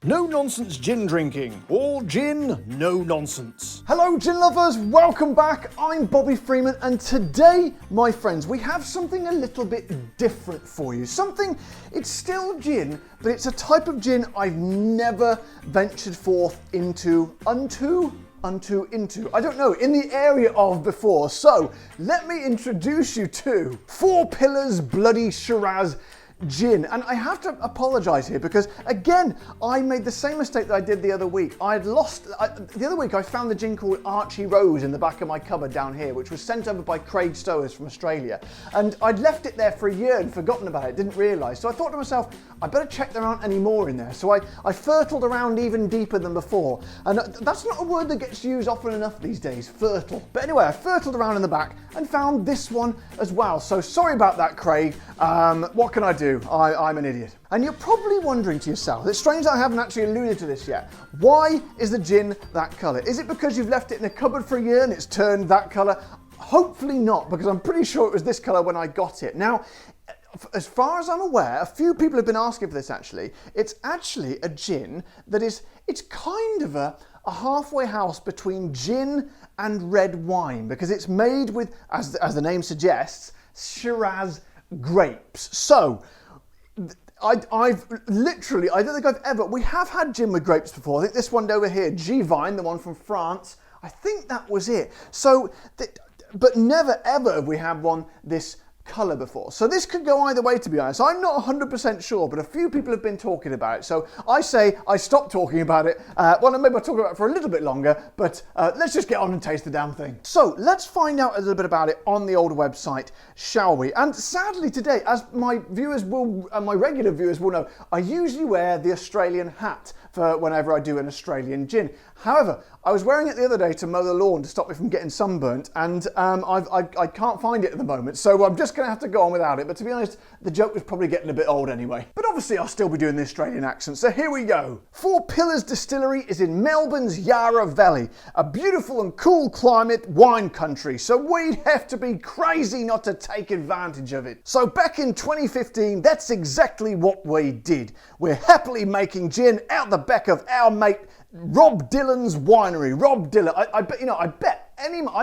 No nonsense gin drinking. All gin, no nonsense. Hello gin lovers, welcome back. I'm Bobby Freeman and today, my friends, we have something a little bit different for you. It's still gin, but it's a type of gin I've never ventured forth into, I don't know, in the area of before. So let me introduce you to Four Pillars Bloody Shiraz Gin. And I have to apologise here because, again, I made the same mistake that I did the other week. The other week I found the gin called Archie Rose in the back of my cupboard down here, which was sent over by Craig Stowers from Australia. And I'd left it there for a year and forgotten about it, didn't realise. So I thought to myself, I better check there aren't any more in there. So I fertled around even deeper than before. And that's not a word that gets used often enough these days, fertile. But anyway, I fertled around in the back and found this one as well. So sorry about that, Craig. What can I do? I'm an idiot. And you're probably wondering to yourself, it's strange that I haven't actually alluded to this yet. Why is the gin that colour? Is it because you've left it in a cupboard for a year and it's turned that colour? Hopefully not, because I'm pretty sure it was this colour when I got it. Now, as far as I'm aware, a few people have been asking for this actually. It's actually a gin that it's kind of a halfway house between gin and red wine, because it's made with, as the name suggests, Shiraz grapes. So, I don't think I've ever, we have had gin with grapes before. I think this one over here, G-Vine, the one from France, I think that was it. So, but never ever have we had one this colour before. So this could go either way, to be honest. I'm not 100% sure, but a few people have been talking about it. So I say I stop talking about it. Well, maybe I'll talk about it for a little bit longer, but let's just get on and taste the damn thing. So let's find out a little bit about it on the old website, shall we? And sadly today, as my viewers will, my regular viewers will know, I usually wear the Australian hat for whenever I do an Australian gin. However, I was wearing it the other day to mow the lawn to stop me from getting sunburnt, and I can't find it at the moment, so I'm just going to have to go on without it. But to be honest, the joke was probably getting a bit old anyway. But obviously I'll still be doing the Australian accent, so here we go. Four Pillars Distillery is in Melbourne's Yarra Valley, a beautiful and cool climate wine country, so we'd have to be crazy not to take advantage of it. So back in 2015, that's exactly what we did. We're happily making gin out the back of our mate Rob Dylan's winery. Rob Dylan, I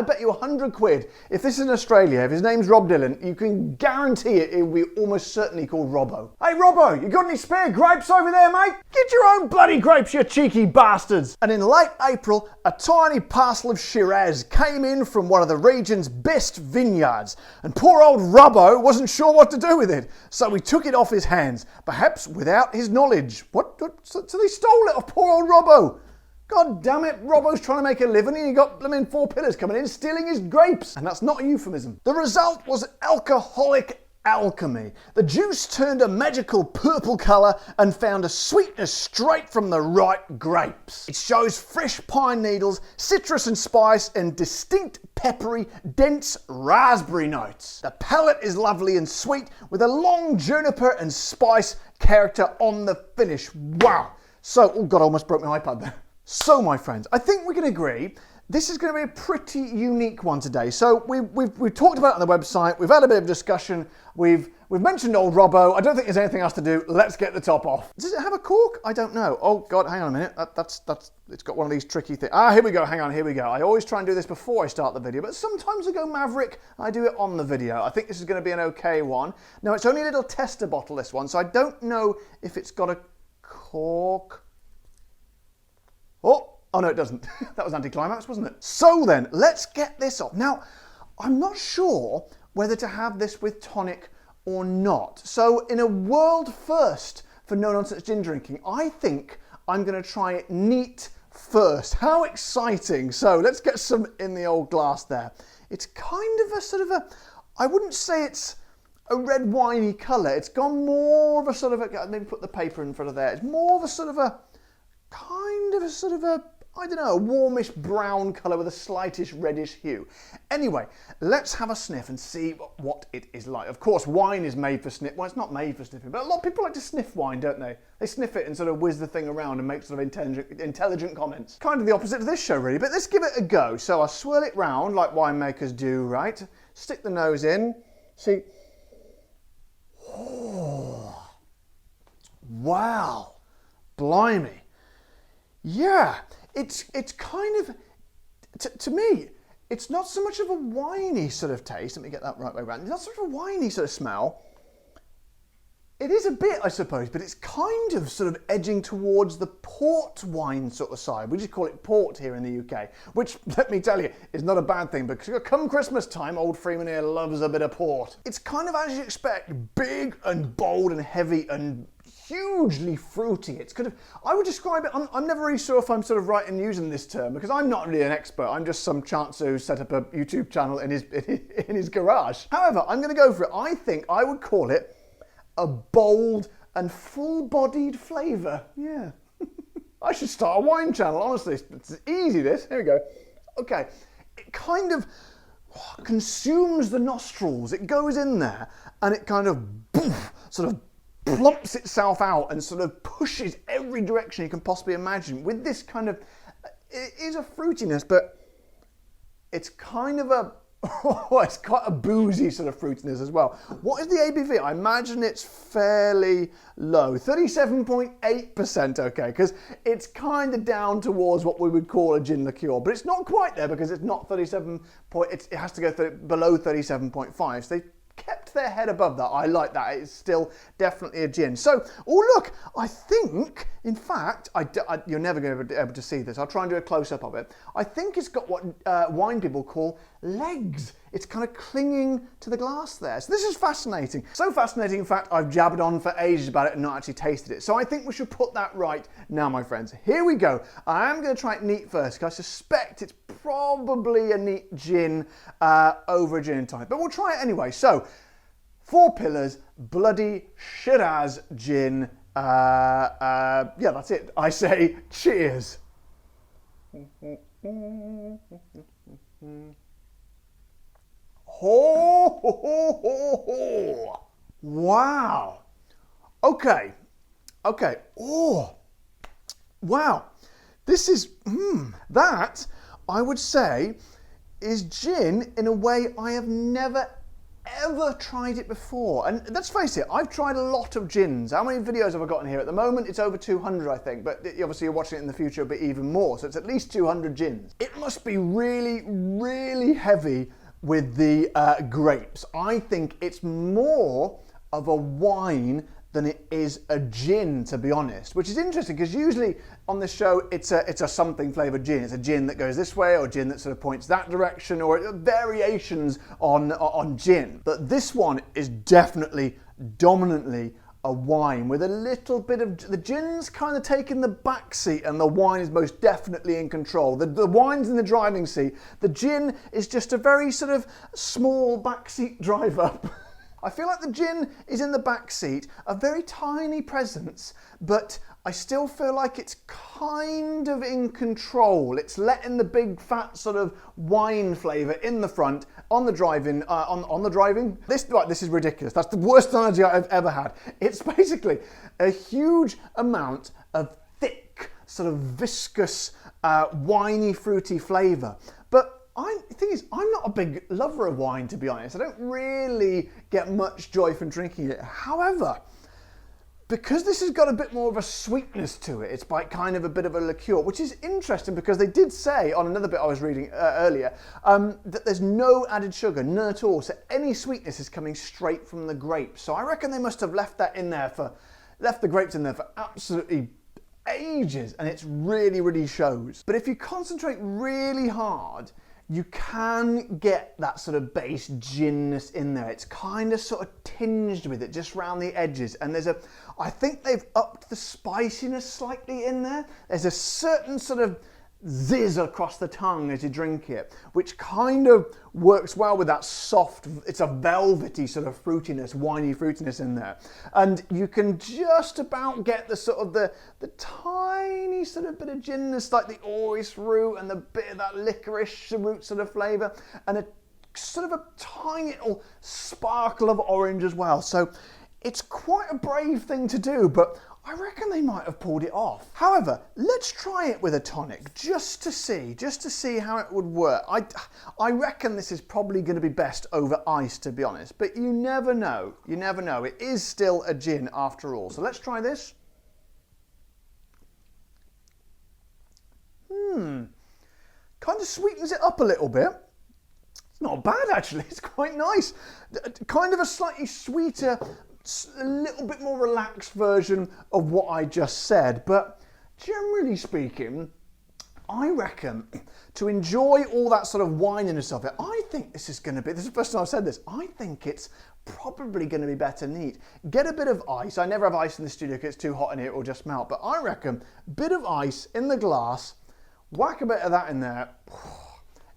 bet you 100 quid, if this is in Australia, if his name's Rob Dylan, you can guarantee it will be almost certainly called Robbo. Hey Robbo, you got any spare grapes over there, mate? Get your own bloody grapes, you cheeky bastards. And in late April, a tiny parcel of Shiraz came in from one of the region's best vineyards, and poor old Robbo wasn't sure what to do with it, so we took it off his hands, perhaps without his knowledge. So they stole it off poor old Robbo. God damn it, Robbo's trying to make a living and you got Four Pillars coming in stealing his grapes. And that's not a euphemism. The result was alcoholic alchemy. The juice turned a magical purple colour and found a sweetness straight from the right grapes. It shows fresh pine needles, citrus and spice, and distinct peppery, dense raspberry notes. The palate is lovely and sweet with a long juniper and spice character on the finish. Wow. So, oh God, I almost broke my iPad there. So, my friends, I think we can agree this is going to be a pretty unique one today. So we've talked about it on the website. We've had a bit of discussion. We've mentioned old Robbo. I don't think there's anything else to do. Let's get the top off. Does it have a cork? I don't know. Oh God, hang on a minute. It's got one of these tricky things. Here we go. Hang on. Here we go. I always try and do this before I start the video, but sometimes I go maverick. I do it on the video. I think this is going to be an okay one. Now it's only a little tester bottle, this one, so I don't know if it's got a cork. Oh no, it doesn't. That was anticlimax, wasn't it? So then, let's get this off. Now, I'm not sure whether to have this with tonic or not. So in a world first for no-nonsense gin drinking, I think I'm going to try it neat first. How exciting. So let's get some in the old glass there. It's kind of a sort of a, I wouldn't say it's a red winey colour. It's gone more of a sort of a, maybe put the paper in front of there. It's more of a sort of a, kind of a sort of a, I don't know, a warmish brown colour with a slightish reddish hue. Anyway, let's have a sniff and see what it is like. Of course, wine is made for sniff. Well, it's not made for sniffing, but a lot of people like to sniff wine, don't they? They sniff it and sort of whiz the thing around and make sort of intelligent comments. Kind of the opposite of this show, really, but let's give it a go. So I'll swirl it round like winemakers do, right? Stick the nose in. See. Oh. Wow. Blimey. Yeah, it's kind of, to me, it's not so much of a winey sort of taste. Let me get that right way around. It's not so much of a winey sort of smell. It is a bit, I suppose, but it's kind of sort of edging towards the port wine sort of side. We just call it port here in the UK, which, let me tell you, is not a bad thing, because come Christmas time, old Freeman here loves a bit of port. It's kind of, as you expect, big and bold and heavy and hugely fruity. It's kind of, I would describe it, I'm never really sure if I'm sort of right in using this term, because I'm not really an expert. I'm just some chancer who set up a YouTube channel in his garage. However, I'm going to go for it. I think I would call it a bold and full-bodied flavour. Yeah. I should start a wine channel, honestly. It's easy, this. Here we go. Okay. It kind of consumes the nostrils. It goes in there and it kind of sort of plumps itself out and sort of pushes every direction you can possibly imagine with this kind of, it is a fruitiness, but it's kind of a, it's quite a boozy sort of fruitiness as well. What is the ABV? I imagine it's fairly low, 37.8%, okay, because it's kind of down towards what we would call a gin liqueur, but it's not quite there because it's not 37 point, it has to go below 37.5, so they kept their head above that. I like that. It's still definitely a gin. So, oh look, I think, in fact, you're never going to be able to see this. I'll try and do a close-up of it. I think it's got what wine people call legs. It's kind of clinging to the glass there. So this is fascinating. So fascinating, in fact, I've jabbered on for ages about it and not actually tasted it. So I think we should put that right now, my friends. Here we go. I am going to try it neat first, because I suspect it's probably a neat gin over a gin and tonic. But we'll try it anyway. So, 4 Pillars, bloody Shiraz gin. Yeah, that's it. I say cheers. Ho, ho, ho, ho, ho. Wow. Okay. Oh, wow. This is, that, I would say, is gin in a way I have never ever tried it before. And let's face it, I've tried a lot of gins. How many videos have I got in here? At the moment, it's over 200, I think, but obviously you're watching it in the future, it'll be even more. So it's at least 200 gins. It must be really, really heavy with the grapes. I think it's more of a wine than it is a gin, to be honest, which is interesting because usually on this show it's a something flavoured gin. It's a gin that goes this way or a gin that sort of points that direction or variations on gin. But this one is definitely dominantly a wine with a little bit of, the gin's kind of taking the back seat and the wine is most definitely in control. The wine's in the driving seat. The gin is just a very sort of small backseat driver. I feel like the gin is in the back seat, a very tiny presence, but I still feel like it's kind of in control. It's letting the big fat sort of wine flavour in the front on the driving, on the driving. This is ridiculous. That's the worst analogy I've ever had. It's basically a huge amount of thick, sort of viscous, winey, fruity flavour. But the thing is, I'm not a big lover of wine, to be honest. I don't really get much joy from drinking it. However, because this has got a bit more of a sweetness to it, it's like kind of a bit of a liqueur, which is interesting because they did say on another bit I was reading earlier that there's no added sugar, none at all. So any sweetness is coming straight from the grapes. So I reckon they must have left the grapes in there for absolutely ages, and it's really, really shows. But if you concentrate really hard, you can get that sort of base ginness in there. It's kind of sort of tinged with it just around the edges. And I think they've upped the spiciness slightly in there. There's a certain sort of zizz across the tongue as you drink it, which kind of works well with that soft, it's a velvety sort of fruitiness, winey fruitiness in there. And you can just about get the sort of the tiny sort of bit of ginness, like the orris root and the bit of that licorice root sort of flavour, and a sort of a tiny little sparkle of orange as well. So it's quite a brave thing to do, but I reckon they might have pulled it off. However, let's try it with a tonic just to see how it would work. I reckon this is probably going to be best over ice, to be honest, but you never know. You never know. It is still a gin after all. So let's try this. kind of sweetens it up a little bit. It's not bad actually, it's quite nice. Kind of a slightly sweeter, a little bit more relaxed version of what I just said, but generally speaking, I reckon to enjoy all that sort of wininess of it, I think this is the first time I've said this, I think it's probably going to be better neat. Get a bit of ice. I never have ice in the studio because it's too hot in here, it will just melt, but I reckon a bit of ice in the glass, whack a bit of that in there,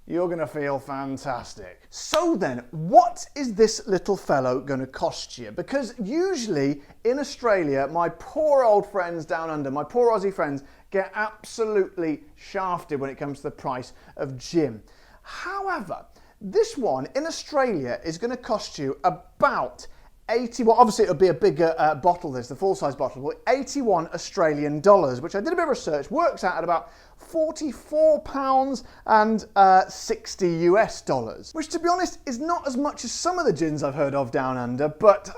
you're going to feel fantastic. So then, what is this little fellow going to cost you? Because usually in Australia, my poor old friends down under, my poor Aussie friends, get absolutely shafted when it comes to the price of gin. However, this one in Australia is going to cost you about 80, well obviously it'll be a bigger bottle, the full-size bottle, but 81 Australian dollars, which I did a bit of research, works out at about £44 and 60 US dollars, which to be honest is not as much as some of the gins I've heard of down under, but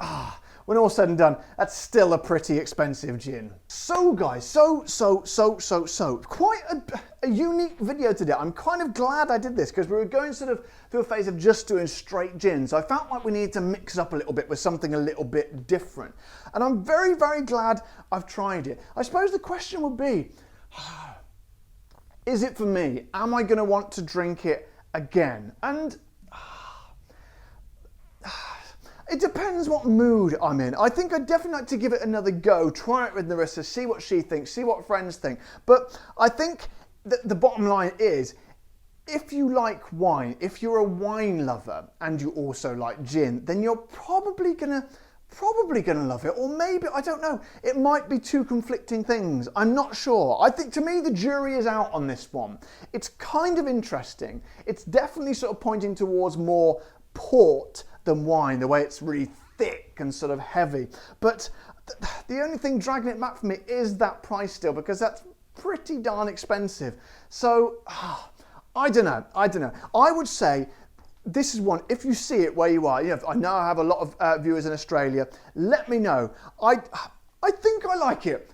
when all's said and done, that's still a pretty expensive gin. So guys, quite a unique video today. I'm kind of glad I did this because we were going sort of through a phase of just doing straight gin. So I felt like we needed to mix up a little bit with something a little bit different. And I'm very, very glad I've tried it. I suppose the question would be, is it for me? Am I going to want to drink it again? And it depends what mood I'm in. I think I'd definitely like to give it another go, try it with Narissa, see what she thinks, see what friends think. But I think that the bottom line is, if you like wine, if you're a wine lover and you also like gin, then you're probably gonna love it. Or maybe, I don't know, it might be two conflicting things. I'm not sure. I think to me the jury is out on this one. It's kind of interesting. It's definitely sort of pointing towards more port than wine, the way it's really thick and sort of heavy. But the only thing dragging it back for me is that price still, because that's pretty darn expensive. So, I don't know. I would say this is one, if you see it where you are, I know I have a lot of viewers in Australia, let me know. I think I like it.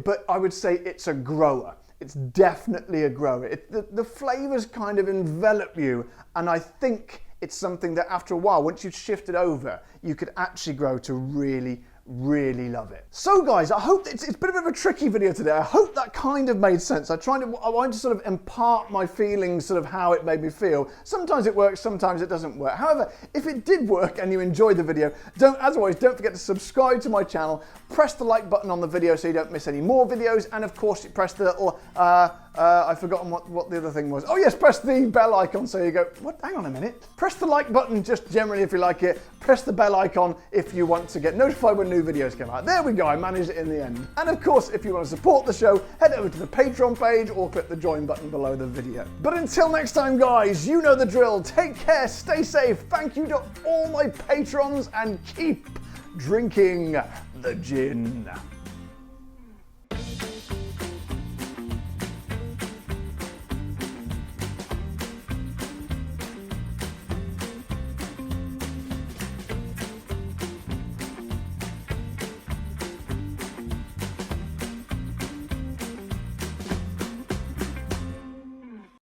But I would say it's a grower. It's definitely a grower. The flavours kind of envelop you, and I think it's something that after a while, once you've shifted over, you could actually grow to really, really love it. So guys, I hope it's been a bit of a tricky video today. I hope that kind of made sense. I wanted to sort of impart my feelings, sort of how it made me feel. Sometimes it works, sometimes it doesn't work. However, if it did work and you enjoyed the video, as always, don't forget to subscribe to my channel, press the like button on the video so you don't miss any more videos, and of course, press the little, I've forgotten what the other thing was. Oh yes, press the bell icon so you go, what? Hang on a minute. Press the like button just generally if you like it. Press the bell icon if you want to get notified when new videos come out. There we go, I managed it in the end. And of course, if you want to support the show, head over to the Patreon page or click the join button below the video. But until next time guys, you know the drill. Take care, stay safe. Thank you to all my patrons and keep drinking the gin.